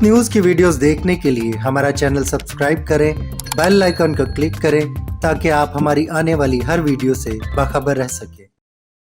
News की videos देखने के लिए हमारा चैनल सब्सक्राइब करें, बेल आइकन को क्लिक करें ताकि आप हमारी आने वाली हर वीडियो से बाखबर रह सकें।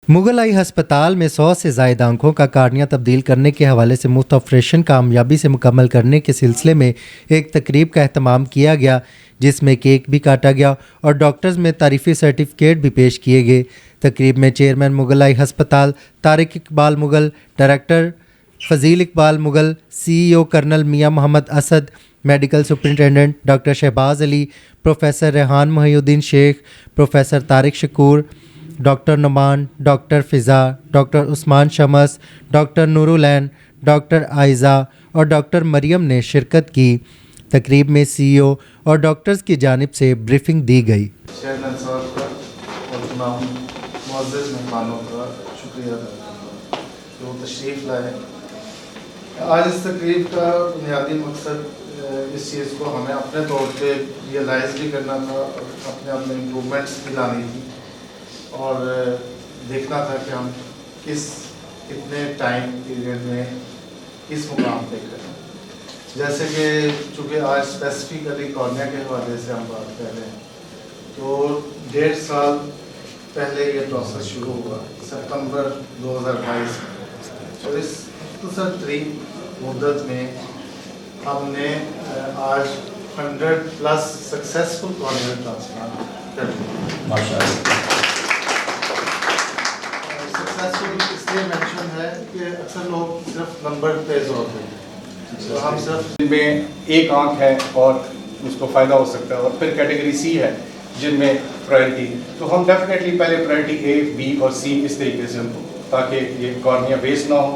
मुगल आई हस्पताल में 100 से ज़ायद आंखों का कार्निया तब्दील करने के हवाले से मुफ्त ऑपरेशन कामयाबी से मुकम्मल करने के सिलसिले में एक तकरीब का अहतमाम किया गया, जिसमें केक भी काटा गया और डॉक्टर्स में तारीफ़ी सर्टिफिकेट भी पेश किए गए। तकरीब में चेयरमैन मुगल आई हस्पताल Tariq Iqbal Mughal, director Fazeel Iqbal Mughal, CEO colonel Mian Mohammad Asad, medical superintendent doctor Shahbaz Ali, professor Rehan Mohiuddin Sheikh, professor Tariq Shakoor, doctor Noman, doctor Fiza, doctor Usman Shams, doctor Noorulain, doctor Ayza और डॉक्टर मरियम ने शिरकत की। तकरीब में CEO और डॉक्टर्स की जानिब से ब्रीफिंग दी गई। चेयरमैन साहब का और तमाम मुअज़्ज़ज़ मेहमानों का शुक्रिया अदा करता हूँ कि वो तशरीफ़ लाए। आज इस तकरीब का बुनियादी मकसद इस चीज़ को हमें अपने तौर पे रियलाइज़ भी करना था, अपने आप में इम्प्रूवमेंट्स भी लानी थी और देखना था कि हम कितने टाइम पीरियड में किस मुकाम पे करें। जैसे कि चूँकि आज स्पेसिफिकली कॉर्निया के हवाले से हम बात कर रहे हैं, तो 1.5 साल पहले ये प्रोसेस शुरू हुआ, सितंबर 2022 में। और इस तरीन मुद्दत में हमने आज 100+ सक्सेसफुल कॉर्नियल ट्रांसप्लांट कर दिया माशाअल्लाह। सक्सेसफुल इसलिए मेंशन है कि अक्सर लोग सिर्फ नंबर पे जोर देते हैं, तो हम सिर्फ जिनमें एक आंख है और उसको फ़ायदा हो सकता है, और फिर कैटेगरी C है जिनमें प्रायोरिटी, तो हम डेफिनेटली पहले प्रायोरिटी A, B और C इस तरीके से उनको, ताकि ये कॉर्निया वेस्ट ना हो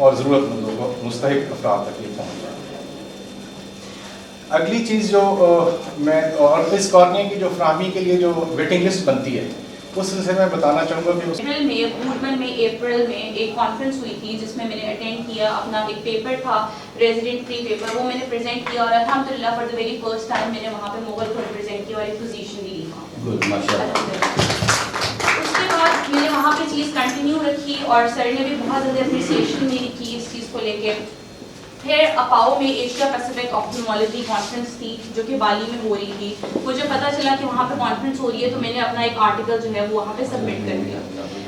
और ज़रूरतमंदों को मुस्तहिक अफराद तक ये पहुँच जाए। अगली चीज़ जो मैं और इस कॉर्निया की जो फराहमी के लिए जो वेटिंग लिस्ट बनती है उस सिलसिले में बताना चाहूँगा कि अप्रैल में एक कॉन्फ्रेंस हुई थी जिसमें मैंने अटेंड किया। अपना एक पेपर था रेजिडेंट प्री पेपर, वो मैंने प्रेजेंट किया और अल्हम्दुलिल्लाह for the very first time मैंने वहाँ पे मुगल को रिप्रेजेंट किया और एक पोजीशन भी ली। उसके बाद मैंने वहाँ पे चीज़ कंटिन्यू रखी और सर ने भी बहुत ज़्यादा अप्रिसिएशन मेरी की इस चीज़ को लेके। फिर अपाओ में एशिया पैसिफिक ऑप्थेल्मोलॉजी कॉन्फ्रेंस थी जो कि बाली में हो रही थी। मुझे पता चला कि वहाँ पे कॉन्फ्रेंस हो रही है, तो मैंने अपना एक आर्टिकल जो है वो वहाँ पे सबमिट कर दिया।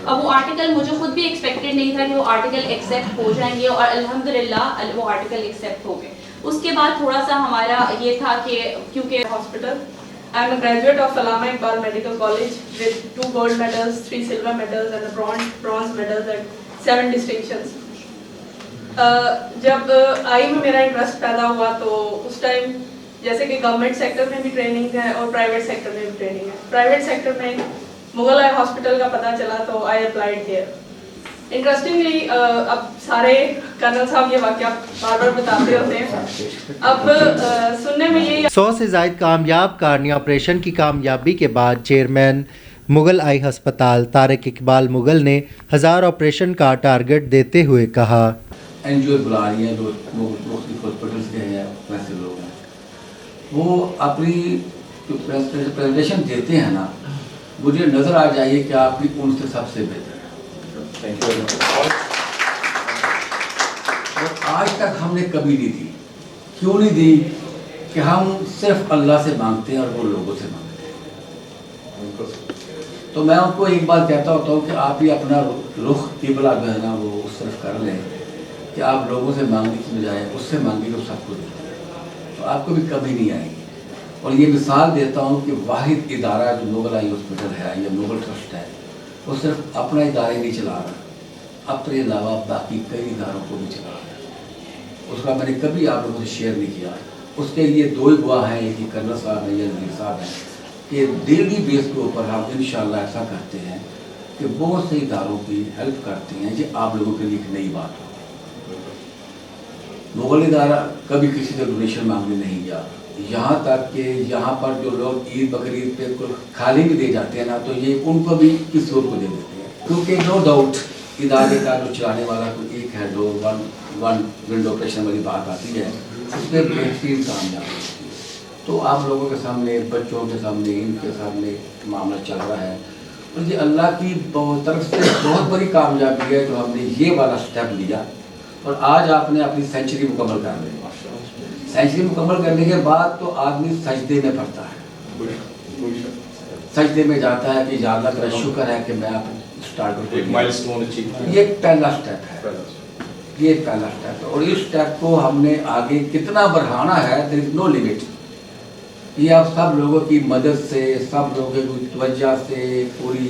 अब वो आर्टिकल मुझे खुद भी एक्सपेक्टेड नहीं था कि वो आर्टिकल एक्सेप्ट हो जाएंगे और अल्हम्दुलिल्लाह वो आर्टिकल एक्सेप्ट हो गए। उसके बाद थोड़ा सा हमारा ये था कि क्योंकि hospital I am a graduate of Allama Iqbal Medical College with 2 gold medals, 3 silver medals and a bronze medals and 7 distinctions. जब आई में मेरा इंटरेस्ट पैदा हुआ तो उस टाइम जैसे कि गवर्नमेंट सेक्टर में भी ट्रेनिंग है और प्राइवेट सेक्टर में भी ट्रेनिंग है। प्राइवेट सेक्टर में मुगल आई हॉस्पिटल का पता चला तो आई अप्लाइड देयर। इंटरेस्टिंगली अब सारे कर्नल साहब ये वाक़या बार बार बताते होते हैं। अब सुनने में ये 100 से ज़ायद कामयाब कार्निया ऑपरेशन की कामयाबी के बाद चेयरमैन मुगल आई हस्पताल तारिक इकबाल मुगल ने 1000 ऑपरेशन का टारगेट देते हुए कहा, NGO बुला रही हैं जो हॉस्पिटल्स के हैं, वैसे लोग हैं, वो अपनी जो प्रेजेंटेशन देते हैं ना, मुझे नज़र आ जाइए कि आपकी उनसे सबसे बेहतर है। Thank you very much. और आज तक हमने कभी नहीं दी। क्यों नहीं दी? कि हम सिर्फ अल्लाह से मांगते हैं और वो लोगों से मांगते हैं। तो मैं उनको एक बात कहता होता हूँ कि आप ही अपना रुख किबला जो है ना वो उस तरफ कर लें कि आप लोगों से मांगने की बजाय उससे मांगे तो सबको देते हैं, तो आपको भी कभी नहीं आएगी। और ये मिसाल देता हूँ कि वाहिद इदारा जो मुगल आई हॉस्पिटल है या मुगल ट्रस्ट है, वो सिर्फ अपना इदारे नहीं चला रहा, अपने अलावा बाकी कई इदारों को भी चला रहा है। उसका मैंने कभी आप लोगों से शेयर नहीं किया। उसके लिए 2 ही गवाह हैं, एक ही कर्नल साहब हैं या नज़ीर साहब हैं, कि डेली बेस के ऊपर हम इंशाल्लाह ऐसा करते हैं कि बहुत से इदारों की हेल्प करते हैं। ये आप लोगों के लिए एक नई बात हो। मुगल इदारा कभी किसी से डोनेशन मांगने नहीं गया, यहाँ तक कि यहाँ पर जो लोग ईद बकरीद पे खाली भी दे जाते हैं ना, तो ये उनको भी किसी और को दे देते हैं। क्योंकि नो डाउट इदारे का जो चलाने वाला कोई एक है, जो वन विंडो ऑपरेशन वाली बात आती है, उस पर बेहतरीन कामयाब होती है। तो आप लोगों के सामने, बच्चों के सामने, इनके सामने मामला चल रहा है और ये अल्लाह की तरफ से बहुत बड़ी कामयाबी है जो हमने ये वाला स्टेप लिया और आज आपने अपनी सेंचुरी मुकम्मल कर ली। सेंचुरी मुकम्मल करने के बाद तो आदमी सजदे में पड़ता है, सजदे में जाता है कि या अल्लाह तेरा शुक्र है कि मैं अब स्टार्ट एक माइलस्टोन अचीव, ये पहला स्टेप है, ये पहला स्टेप है। और इस स्टेप को हमने आगे कितना बढ़ाना है, देयर इज नो लिमिट। ये आप सब लोगों की मदद से, सब लोगों की तवज्जो से, पूरी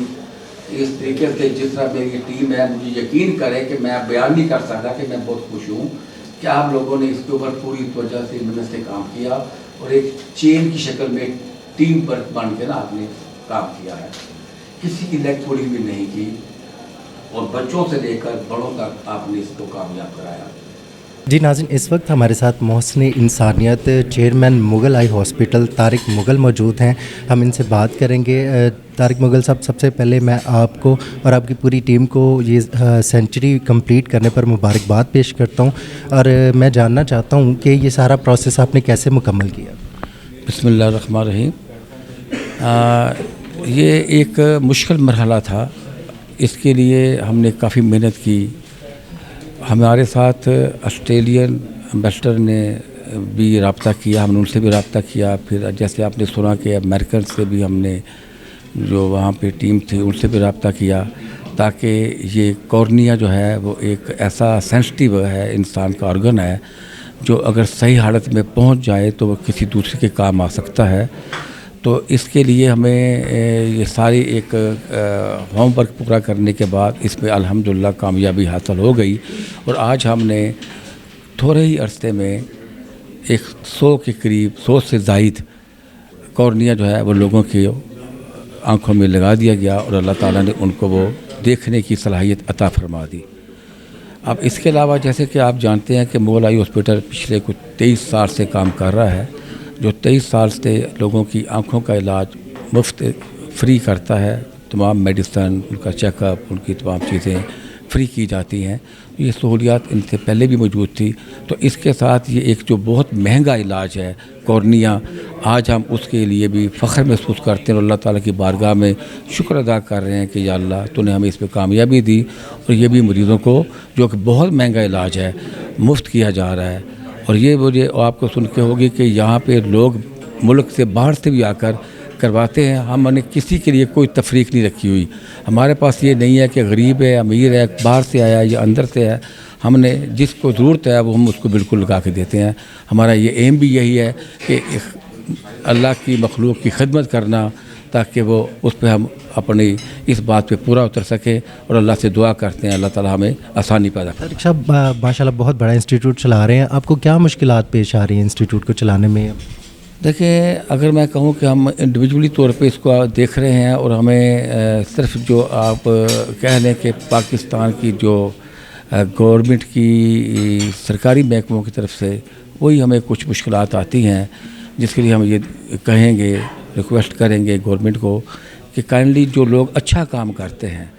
इस तरीके से जिस तरह मेरी टीम है, मुझे यकीन करे कि मैं बयान नहीं कर सकता कि मैं बहुत खुश हूँ कि आप लोगों ने इसके ऊपर पूरी तवज्जो से, मेहनत से काम किया और एक चेन की शक्ल में टीम वर्क बन के ना आपने काम किया है, किसी की लेग थोड़ी भी नहीं की और बच्चों से लेकर बड़ों तक आपने इसको कामयाब कराया। जी नाज़रीन, इस वक्त हमारे साथ मोहसिन इंसानियत chairman Mughal eye hospital Tariq Mughal मौजूद हैं। हम इनसे बात करेंगे। तारिक मुगल साहब, सबसे पहले मैं आपको और आपकी पूरी टीम को ये सेंचुरी कंप्लीट करने पर मुबारकबाद पेश करता हूँ और मैं जानना चाहता हूँ कि ये सारा प्रोसेस आपने कैसे मुकम्मल किया। बिस्मिल्लाहिर्रहमानिर्रहीम। ये एक मुश्किल मरहला था, इसके लिए हमने काफ़ी मेहनत की। हमारे साथ ऑस्ट्रेलियन एम्बेसडर ने भी रब्ता किया, हमने उनसे भी रब्ता किया। फिर जैसे आपने सुना कि अमेरिकन से भी हमने, जो वहाँ पे टीम थी, उनसे भी रब्ता किया ताकि ये कॉर्निया जो है वो एक ऐसा सेंसिटिव है, इंसान का ऑर्गन है जो अगर सही हालत में पहुँच जाए तो वो किसी दूसरे के काम आ सकता है। तो इसके लिए हमें ये सारी एक होमवर्क पूरा करने के बाद इसमें अल्हम्दुलिल्लाह कामयाबी हासिल हो गई और आज हमने थोड़े ही अरसे में 100 के करीब, 100 से ज़ायद कॉर्निया जो है वो लोगों की आंखों में लगा दिया गया और अल्लाह ताला ने उनको वो देखने की सलाहियत अता फरमा दी। अब इसके अलावा जैसे कि आप जानते हैं कि मुगल आई हॉस्पिटल पिछले कुछ 23 साल से काम कर रहा है, जो 23 साल से लोगों की आँखों का इलाज मुफ्त फ्री करता है। तमाम मेडिसन, उनका चेकअप, उनकी तमाम चीज़ें फ्री की जाती हैं। ये सहूलियात इनसे पहले भी मौजूद थी। तो इसके साथ ये एक जो बहुत महंगा इलाज है कॉर्निया, आज हम उसके लिए भी फ़ख्र महसूस करते हैं और अल्लाह ताला की बारगाह में शुक्र अदा कर रहे हैं कि या अल्लाह तूने हमें इस पर कामयाबी दी और ये भी मरीज़ों को, जो कि बहुत महंगा इलाज है, मुफ्त किया जा रहा है। और ये मुझे आपको सुन के होगी कि यहाँ पे लोग मुल्क से बाहर से भी आकर करवाते हैं। हमने किसी के लिए कोई तफरीक नहीं रखी हुई। हमारे पास ये नहीं है कि गरीब है, अमीर है, बाहर से आया या अंदर से है। हमने जिसको ज़रूरत है वो हम उसको बिल्कुल लगा के देते हैं। हमारा ये एम भी यही है कि अल्लाह की मखलूक की खिदमत करना, ताकि वो उस पर हम अपनी इस बात पे पूरा उतर सके और अल्लाह से दुआ करते हैं अल्लाह ताला हमें आसानी पैदा करे। तारिक साहब, माशाल्लाह बहुत बड़ा इंस्टीट्यूट चला रहे हैं, आपको क्या मुश्किलात पेश आ रही हैं इंस्टीट्यूट को चलाने में? देखिए, अगर मैं कहूँ कि हम इंडिविजुअली तौर पे इसको देख रहे हैं और हमें सिर्फ जो आप कह लें कि पाकिस्तान की जो गवर्नमेंट की सरकारी महकमों की तरफ से वही हमें कुछ मुश्किलात आती हैं, जिसके लिए हम ये कहेंगे, रिक्वेस्ट करेंगे गवर्नमेंट को कि काइंडली जो लोग अच्छा काम करते हैं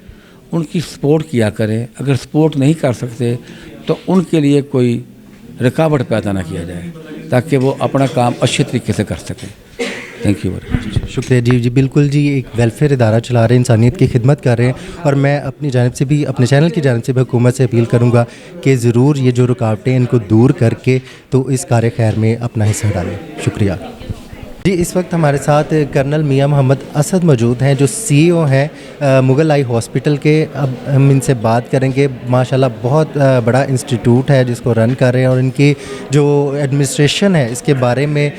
उनकी सपोर्ट किया करें। अगर सपोर्ट नहीं कर सकते तो उनके लिए कोई रुकावट पैदा ना किया जाए ताकि वो अपना काम अच्छे तरीके से कर सकें। Thank you very much. शुक्रिया जी। बिल्कुल जी, एक वेलफेयर इदारा चला रहे हैं, इंसानियत की खिदमत कर रहे हैं और मैं अपनी जानिब से भी, अपने चैनल की जानिब से भी हुकूमत से अपील करूंगा कि ज़रूर ये जो रुकावटें इनको दूर करके तो इस कार्य खैर में अपना हिस्सा डालें। शुक्रिया जी। इस वक्त हमारे साथ कर्नल मियां मोहम्मद असद मौजूद हैं, जो CEO हैं मुगल आई हॉस्पिटल के। अब हम इनसे बात करेंगे। माशाल्लाह बहुत बड़ा इंस्टीट्यूट है जिसको रन कर रहे हैं और इनकी जो एडमिनिस्ट्रेशन है इसके बारे में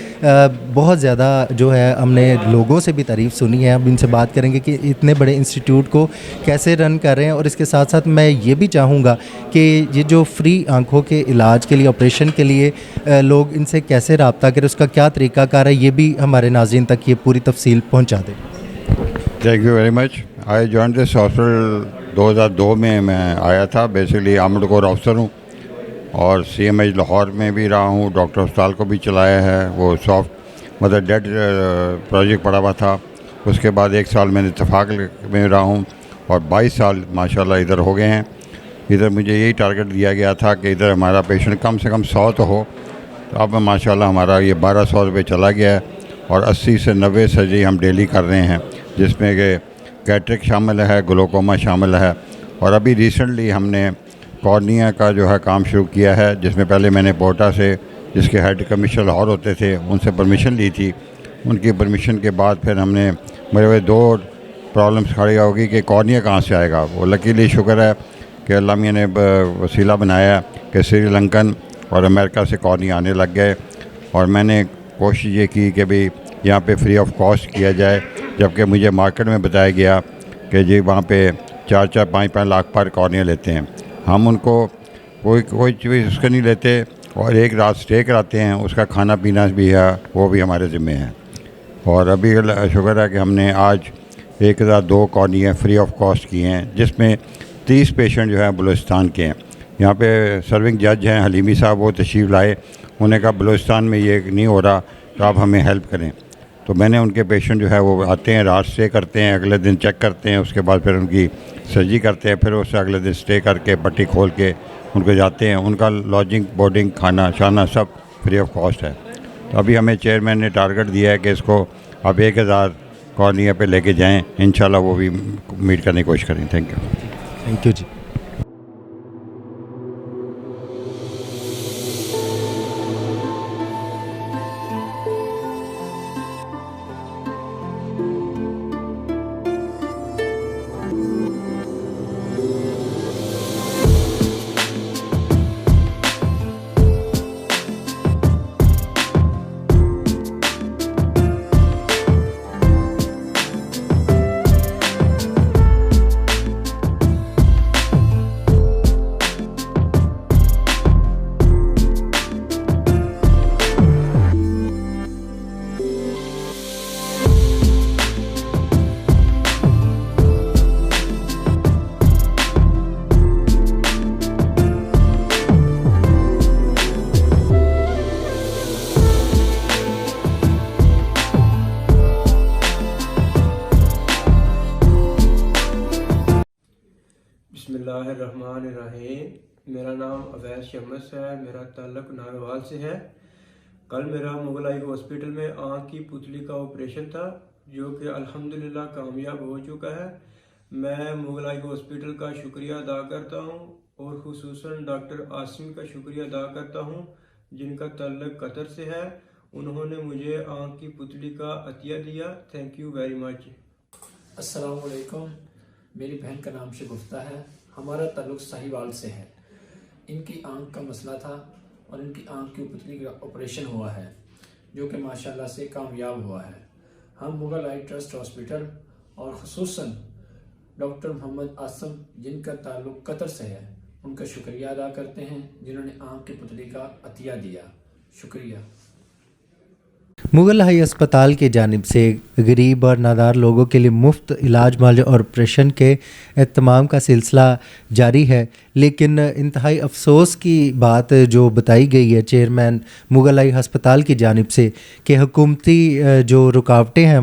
बहुत ज़्यादा जो है हमने लोगों से भी तारीफ़ सुनी है। अब इनसे बात करेंगे कि इतने बड़े इंस्टीट्यूट को कैसे रन कर रहे हैं और इसके साथ साथ मैं ये भी चाहूँगा कि ये जो फ्री आँखों के इलाज के लिए, ऑपरेशन के लिए लोग इनसे कैसे रब्ता करें, उसका क्या तरीक़ाकार है, ये भी हमारे नाज़रीन तक ये पूरी तफसील पहुंचा दें। Thank you very much. I join this hospital 2002 में मैं आया था। बेसिकली आर्मड कोर ऑफिसर हूँ और CMH लाहौर में भी रहा हूँ, डॉक्टर अस्पताल को भी चलाया है। वो सॉफ्ट मतलब डेड प्रोजेक्ट पड़ा हुआ था। उसके बाद 1 साल मैंने इत्तेफाक में रहा हूँ और 22 साल माशाल्लाह इधर हो गए हैं। इधर मुझे यही टारगेट दिया गया था कि इधर हमारा पेशेंट कम से कम 100 तो हो, तो अब माशाल्लाह हमारा ये 1200 रुपये चला गया है और 80 से 90 सर्जरी हम डेली कर रहे हैं, जिसमें कि कैटरेक्ट शामिल है, ग्लोकोमा शामिल है और अभी रिसेंटली हमने कॉर्निया का जो है काम शुरू किया है, जिसमें पहले मैंने पोटा से جس کے ہیڈ کمشنر لاہور ہوتے تھے ان سے پرمیشن لی تھی. ان کی پرمیشن کے بعد پھر ہم نے میرے وہ 2 پرابلمس کھڑی ہوگی کہ کارنیا کہاں سے آئے گا. وہ لکیلی شکر ہے کہ اللہ میاں نے وسیلہ بنایا کہ سری لنکن اور امریکہ سے کارنیا آنے لگ گئے, اور میں نے کوشش یہ کی کہ بھئی یہاں پہ فری آف کاسٹ کیا جائے, جبکہ مجھے مارکیٹ میں بتایا گیا کہ جی وہاں پہ 4-4 5-5 لاکھ پر کارنیا لیتے ہیں. ہم ان کو کوئی چیز اس کا نہیں لیتے, اور ایک رات اسٹے کراتے ہیں, اس کا کھانا پینا بھی ہے وہ بھی ہمارے ذمے ہے. اور ابھی شکر ہے کہ ہم نے آج 1002 کارنیا فری آف کاسٹ کی ہیں, جس میں 30 پیشنٹ جو ہیں بلوچستان کے ہیں. یہاں پہ سرونگ جج ہیں حلیمی صاحب, وہ تشریف لائے, انہوں نے کہا بلوچستان میں یہ نہیں ہو رہا تو آپ ہمیں ہیلپ کریں. تو میں نے ان کے پیشنٹ جو ہے وہ آتے ہیں, رات اسٹے کرتے ہیں, اگلے دن چیک کرتے ہیں, اس کے بعد پھر ان کی سرجری کرتے ہیں, پھر اس سے اگلے دن اسٹے کر کے پٹی کھول کے ان کو جاتے ہیں. ان کا لاجنگ بورڈنگ کھانا شانا سب فری آف کاسٹ ہے. تو ابھی ہمیں چیئرمین نے ٹارگٹ دیا ہے کہ اس کو اب 1000 کارنیا پہ لے کے جائیں, انشاءاللہ وہ بھی میٹ کرنے کی کوشش کریں. Thank you. تھینک یو جی. बिस्मिल्लाहिर्रहमान الرحیم. میرا نام اویس شمس ہے, میرا تعلق ناگوال سے ہے. کل میرا مغل آئی ہاسپٹل میں آنکھ کی پتلی کا آپریشن تھا, جو کہ الحمدللہ کامیاب ہو چکا ہے. میں مغل آئی ہاسپٹل کا شکریہ ادا کرتا ہوں, اور خصوصاً ڈاکٹر عاصم کا شکریہ ادا کرتا ہوں جن کا تعلق قطر سے ہے. انہوں نے مجھے آنکھ کی پتلی کا عطیہ دیا. Thank you very much. السلام علیکم. میری بہن کا نام شگفتہ ہے, ہمارا تعلق ساہیوال سے ہے. ان کی آنکھ کا مسئلہ تھا اور ان کی آنکھ کی پتلی کا آپریشن ہوا ہے, جو کہ ماشاءاللہ سے کامیاب ہوا ہے. ہم مغل آئی ٹرسٹ ہاسپٹل اور خصوصاً ڈاکٹر محمد عاصم جن کا تعلق قطر سے ہے ان کا شکریہ ادا کرتے ہیں, جنہوں نے آنکھ کی پتلی کا عطیہ دیا. شکریہ. مغل ہائی اسپتال کی جانب سے غریب اور نادار لوگوں کے لیے مفت علاج معالجہ اور آپریشن کے اہتمام کا سلسلہ جاری ہے, لیکن انتہائی افسوس کی بات جو بتائی گئی ہے چیئرمین مغل ہائی ہسپتال کی جانب سے کہ حکومتی جو رکاوٹیں ہیں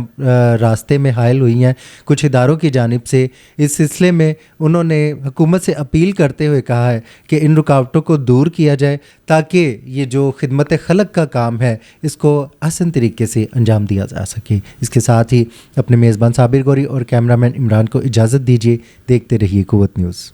راستے میں حائل ہوئی ہیں کچھ اداروں کی جانب سے, اس سلسلے میں انہوں نے حکومت سے اپیل کرتے ہوئے کہا ہے کہ ان رکاوٹوں کو دور کیا جائے تاکہ یہ جو خدمت خلق کا کام ہے اس کو آسان طریقے سے انجام دیا جا سکے. اس کے ساتھ ہی اپنے میزبان صابر گوری اور کیمرہ مین عمران کو اجازت دیجیے. دیکھتے رہیے قوت نیوز.